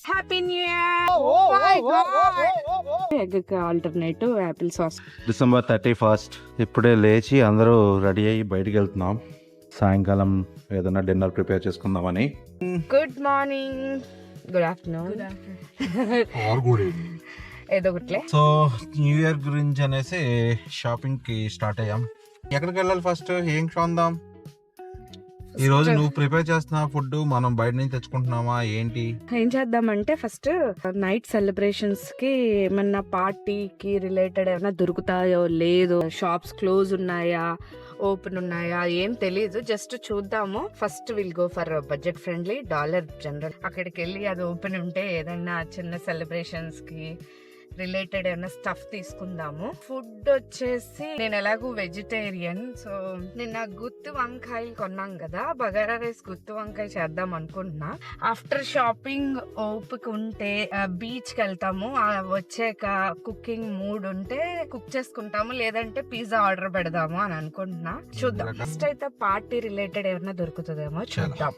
Happy new year. Egg alternative Apple sauce. December 31st ఇప్పుడే లేచి అందరూ రెడీ అయ్యి బయటికి వెళ్తున్నాం. సాయంకాలం ఏదైనా డిన్నర్ ప్రిపేర్ చేసుకుందామని. గుడ్ మార్నింగ్, గుడ్ ఆఫ్టర్నూన్, ఏదో ఒకట్లే. సో న్యూ ఇయర్ గురించి అనేసి షాపింగ్ కి స్టార్ట్ అయ్యాం. ఎక్కడికి వెళ్ళాలి ఫస్ట్? ఏం చూద్దాం? ఈ రోజు నువ్వు ప్రిపేర్ చేస్తున్న ఫుడ్ మనం బయట నుంచి తెచ్చుకుంటున్నామా ఏంటి? ఏం చేద్దామంటే ఫస్ట్ నైట్ సెలబ్రేషన్స్ కి ఏమన్నా పార్టీకి రిలేటెడ్ ఏమైనా దొరుకుతాయో లేదో, షాప్స్ క్లోజ్ ఉన్నాయా ఓపెన్ ఉన్నాయా ఏం తెలీదు, జస్ట్ చూద్దాము. First will go for budget friendly dollar general. అక్కడికి వెళ్ళి అది ఓపెన్ ఉంటే ఏదైనా చిన్న సెలబ్రేషన్స్ కి రిలేటెడ్ ఏమైనా స్టఫ్ తీసుకుందాము. ఫుడ్ వచ్చేసి నేను ఎలాగూ వెజిటేరియన్, సో నిన్న గుత్తి వంకాయలు కొన్నాం కదా, బగారా రైస్ గుత్తి వంకాయ చేద్దాం అనుకుంటున్నా. ఆఫ్టర్ షాపింగ్ ఓపిక ఉంటే బీచ్ కి వెళ్తాము, వచ్చాక కుకింగ్ మూడ్ ఉంటే కుక్ చేసుకుంటాము, లేదంటే పిజ్జా ఆర్డర్ పెడదాము అని అనుకుంటున్నా. చూద్దాం. ఫస్ట్ అయితే పార్టీ రిలేటెడ్ ఏమైనా దొరుకుతుందేమో చూద్దాం.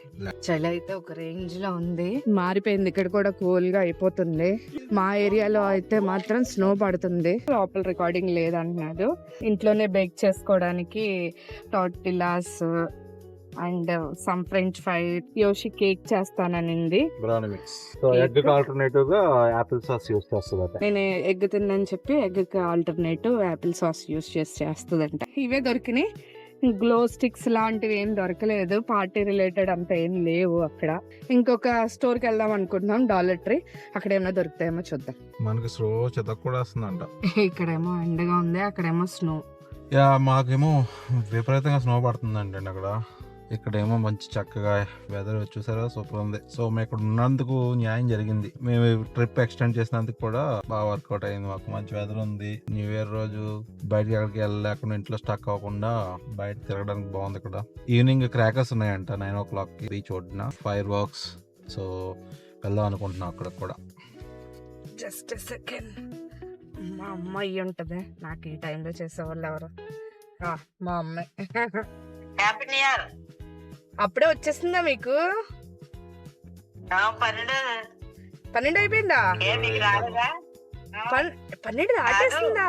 చలి అయితే ఒక రేంజ్ లో ఉంది, మారిపోయింది. ఇక్కడ కూడా కూల్ గా అయిపోతుంది. మా ఏరియాలో అయితే మాత్రం స్నో పడుతుంది. లోపల రికార్డింగ్ లేదంటున్నాడు. ఇంట్లోనే బేక్ చేసుకోవడానికి tortillas and some French fry, Yoshi cake చేస్తాననింది. Brownie mix. సో ఎగ్ కి ఆల్టర్నేటివ్ గా యాపిల్ సాస్ యూస్ చేస్తుందట. నేను ఎగ్ తిన్నాను చెప్పి ఎగ్ కి ఆల్టర్నేటివ్ యాపిల్ సాస్ యూస్ చేస్తుందంట. ఇవే దొరికినాయి. గ్లో స్టిక్స్ లాంటివి ఏం దొరకలేదు. పార్టీ రిలేటెడ్ అంత ఏం లేవు అక్కడ. ఇంకొక స్టోర్ కి వెళ్దాం అనుకుంటున్నాం, డాలర్ ట్రీ. అక్కడ ఏమైనా దొరుకుతాయేమో చూద్దాం. మనకి స్లో చెత్త కూడా వస్తుందంట. ఇక్కడేమో ఎండగా ఉంది, అక్కడేమో స్నో. యా, మాకేమో విపరీతంగా స్నో పడుతుందండి అక్కడ. ఇక్కడేమో మంచి చక్కగా వెదర్ చూసారా, సూపర్ ఉంది. సో మేము ఇక్కడ ఉన్నందుకు న్యాయం జరిగింది. మేము ట్రిప్ ఎక్స్టెండ్ చేసినందుకు కూడా బాగా వర్కౌట్ అయింది. మాకు మంచి వెదర్ ఉంది. న్యూ ఇయర్ రోజు బయటకి ఎక్కడికి వెళ్ళలేకుండా ఇంట్లో స్టక్ అవ్వకుండా బయట తిరగడానికి బాగుంది. ఇక్కడ ఈవినింగ్ క్రాకర్స్ ఉన్నాయంట 9 o'clock బీచ్ ఒడ్డున, ఫైర్ వర్క్స్. సో వెళ్దాం అనుకుంటున్నాం అక్కడ కూడా. Just second. మా అమ్మాయి ఉంటది, నాకు ఈ టైంలో చేసేవాళ్ళు ఎవరు? మా అమ్మాయి. Happy new year. అప్పుడే వచ్చేసిందా మీకు? 12 అయిపోయిందా? 12 దాటేసిందా?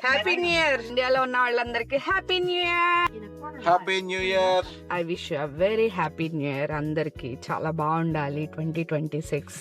Happy new year. ఇండియాలో ఉన్న వాళ్ళందరికి happy new year. Happy new year. I wish you very happy new year. అందరికి చాలా బాగుండాలి 2026.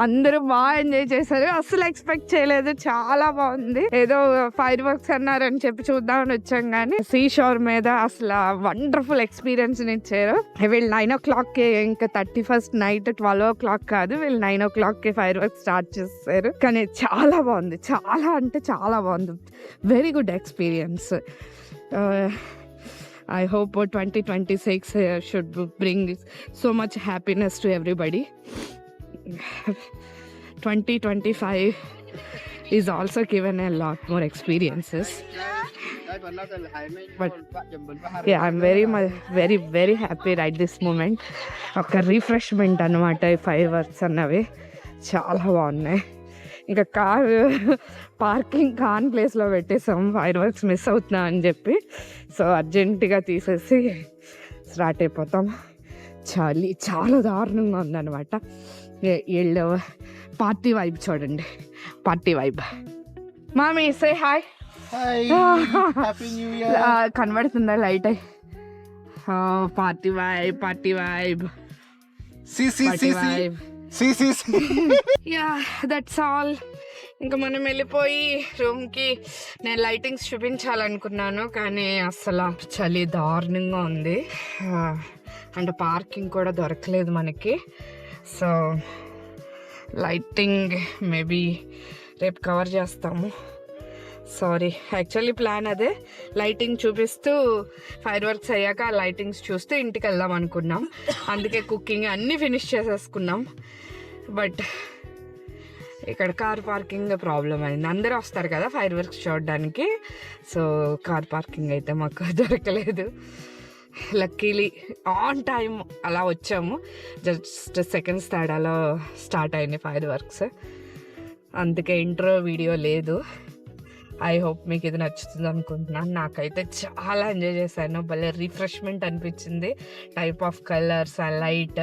అందరూ బాగా ఎంజాయ్ చేశారు. అస్సలు ఎక్స్పెక్ట్ చేయలేదు, చాలా బాగుంది. ఏదో ఫైర్ వర్క్స్ అన్నారని చెప్పి చూద్దామని వచ్చాం, కానీ సీ షోర్ మీద అసలు వండర్ఫుల్ ఎక్స్పీరియన్స్ ఇచ్చారు. వీళ్ళు 9 o'clock ఇంకా 31st నైట్ 12 o'clock కాదు, వీళ్ళు 9 o'clock ఫైర్ వర్క్స్ స్టార్ట్ చేశారు. కానీ చాలా బాగుంది, చాలా అంటే చాలా బాగుంది. Very good experience. I hope 2026 should bring so much happiness to everybody. 2025 is also given a lot more experiences. But yeah, I'm very happy right this moment. ఒక refreshment అన్నమాట. ఈ ఫైర్ వర్క్స్ అన్నవి చాలా బాగున్నాయి. ఇంకా కార్ పార్కింగ్ కాన్ ప్లేస్లో పెట్టేసాం, fire works miss అవుతున్నా అని చెప్పి. సో అర్జెంటుగా తీసేసి స్టార్ట్ అయిపోతాం. చలి చాలా దారుణంగా ఉందన్నమాట. వీళ్ళు పార్టీ వైబ్ చూడండి, party vibe. Mommy say hi. కనబడుతుందా light? Party vibe, party vibe, party vibe. Yeah, that's all. ఇంకా మనం వెళ్ళిపోయి రూమ్కి నేను లైటింగ్స్ చూపించాలనుకున్నాను, కానీ అస్సలు చలి దారుణంగా ఉంది. అంటే పార్కింగ్ కూడా దొరకలేదు మనకి. సో లైటింగ్ మేబీ రేపు కవర్ చేస్తాము. సారీ, యాక్చువల్లీ ప్లాన్ అదే, లైటింగ్ చూపిస్తూ ఫైర్ వర్క్స్ అయ్యాక ఆ లైటింగ్స్ చూస్తూ ఇంటికి వెళ్దాం అనుకున్నాం. అందుకే కుకింగ్ అన్నీ ఫినిష్ చేసేసుకున్నాం. బట్ ఇక్కడ కార్ పార్కింగ్ ప్రాబ్లం అయింది. అందరూ వస్తారు కదా ఫైర్ వర్క్స్ చూడడానికి, సో కార్ పార్కింగ్ అయితే మాకు దొరకలేదు. లక్కీలీ ఆన్ టైం అలా వచ్చాము. జస్ట్ సెకండ్స్ తేడాలో స్టార్ట్ అయినాయి ఫైర్ వర్క్స్. అందుకే ఇంట్రో వీడియో లేదు. ఐ హోప్ మీకు ఇది నచ్చుతుంది అనుకుంటున్నాను. నాకైతే చాలా ఎంజాయ్ చేశాను. భలే రిఫ్రెష్మెంట్ అనిపించింది. టైప్ ఆఫ్ కలర్స్, ఆ లైట్,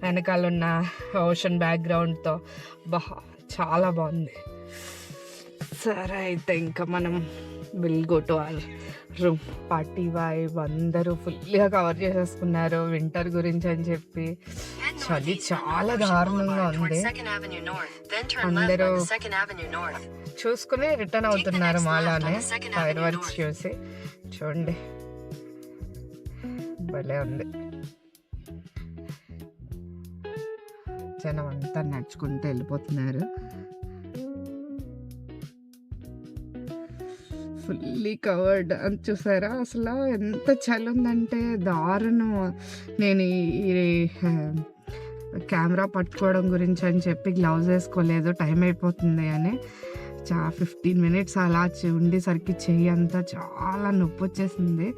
వెనకాల ఉన్న ఓషన్ బ్యాక్గ్రౌండ్తో చాలా బాగుంది. సరే అయితే ఇంకా మనం will go to our room. Party vibe అందరూ ఫుల్గా కవర్ చేసేసుకున్నారు వింటర్ గురించి అని చెప్పి. చలి చాలా దారుణంగా ఉంది. అందరూ చూసుకుని రిటర్న్ అవుతున్నారు మాలానే ఫైర్ వర్క్స్ చూసి. చూడండి భలే ఉంది. జనం అంతా నడుచుకుంటూ వెళ్ళిపోతున్నారు. ఫుల్లీ కవర్డ్ అని చూసారా? అసలు ఎంత చలి ఉందంటే దారుణం. నేను ఈ కెమెరా పట్టుకోవడం గురించి అని చెప్పి గ్లౌజ్ వేసుకోలేదు, టైం అయిపోతుంది అని. 15 minutes అలా ఉండేసరికి చెయ్యి అంతా చాలా నొప్పి వచ్చేసింది.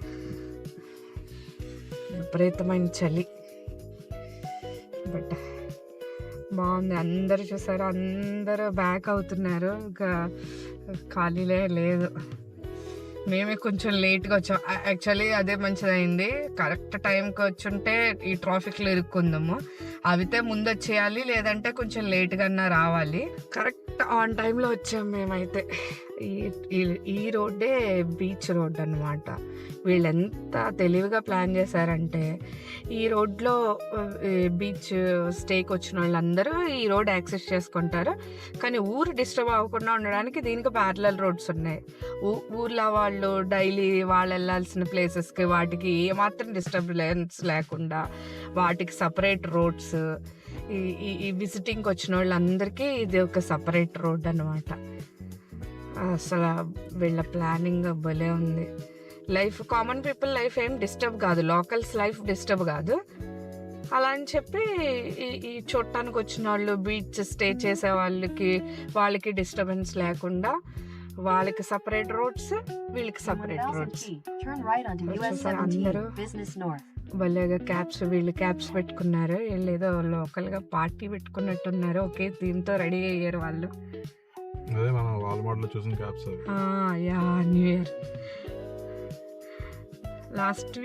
విపరీతమైన చలి. బట్ బాగుంది. అందరూ చూసారు, అందరూ బ్యాక్ అవుతున్నారు. ఇంకా ఖాళీలే లేదు. మేమే కొంచెం లేట్గా వచ్చాం. యాక్చువల్లీ అదే మంచిదైంది. కరెక్ట్ టైంకి వచ్చుంటే ఈ ట్రాఫిక్లో ఇరుక్కుందాము. అవితే ముందు వచ్చేయాలి, లేదంటే కొంచెం లేట్గా రావాలి. కరెక్ట్ ఆన్ టైంలో వచ్చాము మేమైతే. ఈ రోడ్డే బీచ్ రోడ్ అన్నమాట. వీళ్ళు ఎంత తెలివిగా ప్లాన్ చేశారంటే, ఈ రోడ్లో బీచ్ స్టేకి వచ్చిన వాళ్ళందరూ ఈ రోడ్ యాక్సెస్ చేసుకుంటారు. కానీ ఊరు డిస్టర్బ్ అవ్వకుండా ఉండడానికి దీనికి ప్యారలల్ రోడ్స్ ఉన్నాయి. ఊర్లో వాళ్ళు డైలీ వాళ్ళు వెళ్ళాల్సిన ప్లేసెస్కి వాటికి ఏమాత్రం డిస్టర్బెన్స్ లేకుండా వాటికి సపరేట్ రోడ్స్. ఈ విజిటింగ్కి వచ్చిన వాళ్ళందరికీ ఇది ఒక సపరేట్ రోడ్ అన్నమాట. అసలు వీళ్ళ ప్లానింగ్ భలే ఉంది. లైఫ్ కామన్ పీపుల్ లైఫ్ ఏం డిస్టర్బ్ కాదు, లోకల్స్ లైఫ్ డిస్టర్బ్ కాదు. అలా అని చెప్పి ఈ చూడటానికి వచ్చిన వాళ్ళు, బీచ్ స్టే చేసే వాళ్ళకి డిస్టర్బెన్స్ లేకుండా వాళ్ళకి సపరేట్ రోడ్స్, వీళ్ళకి సపరేట్ రోడ్స్. అందరూ భలేగా క్యాప్స్, వీళ్ళు క్యాప్స్ పెట్టుకున్నారు. వీళ్ళు ఏదో లోకల్గా పార్టీ పెట్టుకున్నట్టున్నారు. ఓకే, దీంతో రెడీ అయ్యారు వాళ్ళు. అదే మనం వాల్మార్ట్లో చూసిన caps. Yeah, new year last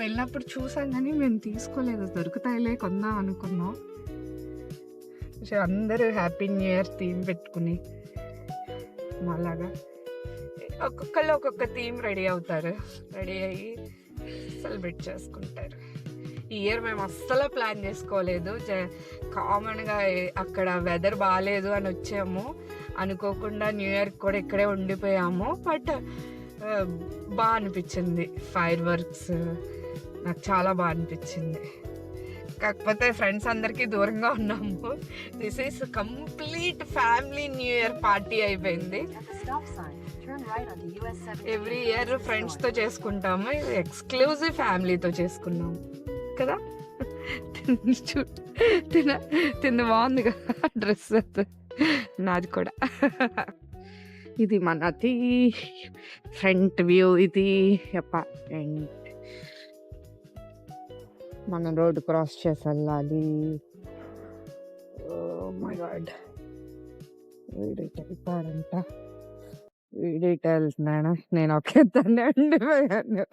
వెళ్ళినప్పుడు చూసాం, కానీ మేము తీసుకోలేదు. దొరుకుతాయిలే కొందాం అనుకున్నాం. అందరూ హ్యాపీ న్యూ ఇయర్ థీమ్ పెట్టుకుని అలాగా ఒక్కొక్కళ్ళు ఒక్కొక్క థీమ్ రెడీ అవుతారు. రెడీ అయ్యి సెలబ్రేట్ చేసుకుంటారు. ఈ ఇయర్ మేము అస్సలు ప్లాన్ చేసుకోలేదు. కామన్గా అక్కడ వెదర్ బాగాలేదు అని వచ్చాము. అనుకోకుండా న్యూ ఇయర్ కూడా ఇక్కడే ఉండిపోయాము. బట్ బాగా అనిపించింది. ఫైర్ వర్క్స్ నాకు చాలా బాగా అనిపించింది. కాకపోతే ఫ్రెండ్స్ అందరికీ దూరంగా ఉన్నాము. This is complete family new year party అయిపోయింది. ఎవ్రీ ఇయర్ ఫ్రెండ్స్తో చేసుకుంటాము, ఎక్స్క్లూజివ్ ఫ్యామిలీతో చేసుకున్నాము కదా. తిన్న బాగుంది కదా డ్రెస్, నాది కూడా. ఇది మనది ఫ్రంట్ వ్యూ. ఇది అపార్ట్మెంట్. మనం రోడ్ క్రాస్ చేసి వెళ్ళాలి. ఓ మై గాడ్, వీడైతే వెళ్తాడంట. వీడైతే వెళ్తున్నాడు, నేను ఒకే దాన్ని ఉండిపోయాను.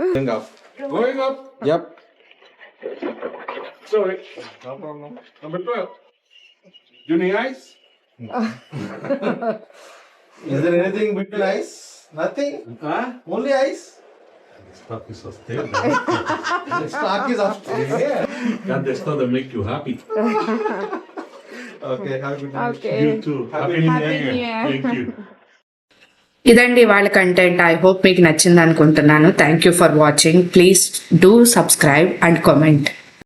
No problem. Number 12. Do you need ice? Is there anything between ice? Nothing? Huh? Only ice? Stock is sustained. The stock is upstairs. Can't the stuff that make you happy? Okay, have a good night. Okay You too. Happy New Happy Year. New Year. Thank you. ఇదండి వాళ్ళ content. I hope మీకు నచ్చింది అనుకుంటున్నాను. Thank you for watching. Please do subscribe and comment.